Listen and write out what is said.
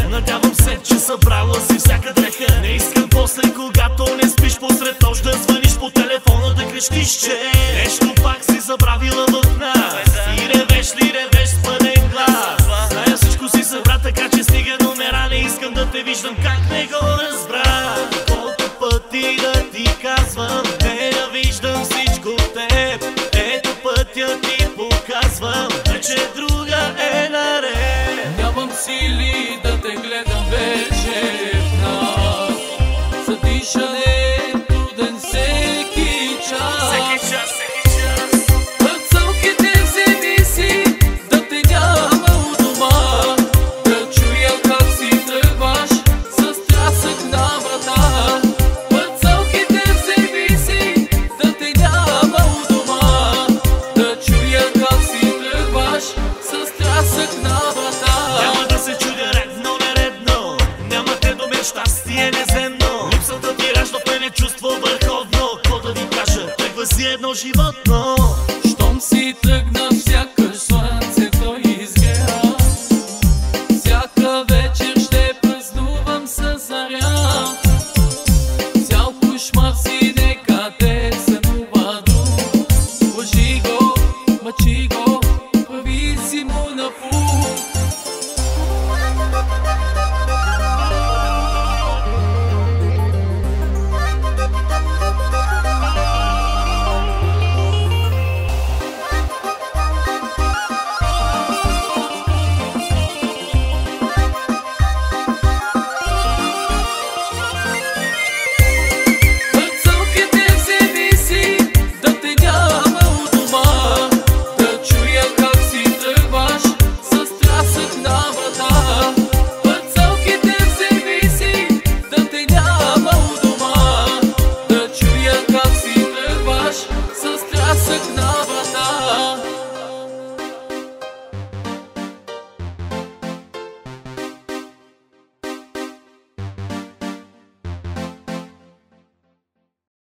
Надявам се, че събрала си всяка дреха. Не искам после, когато не спиш посред нощ, да звъниш по телефона, да крещиш, че нещо пак си забравила в нас. И ревеш ли ревеш с пълен глас. Зная всичко си събра, така че стига номера. Не искам да те виждам, как не го разбра. Колко пъти да ти казвам, ненавиждам всичко в теб. Ето пътя ти показвам, че друга е наред. Нямам сили да те гледам вече в нас. За дишане труден всеки час. Пъцалките вземи си, да те няма у дома. Да чуя как си тръгваш с трясък на врата. Пъцалките вземи си, да те няма у дома. Да чуя как си тръгваш с трясък на врата. Няма да се чудя редно, нередно. Няма те до мен щастие неземно. Липсата ти ражда в мене чувство върховно. Какво да ви кажа, тръгва си едно животно. Щом си тръгна, сякаш слънцето изгря. Всяка вечер ще празнувам със заря. Цял кошмар си, нека те сънува друг. Лъжи го, мъчи го, прави си му напук. Пъцалките вземи си, да те няма у дома. Да чуя как си тръгваш с трясък на врата. Пъцалките вземи си, да те няма у дома. Да чуя как си тръгваш с трясък на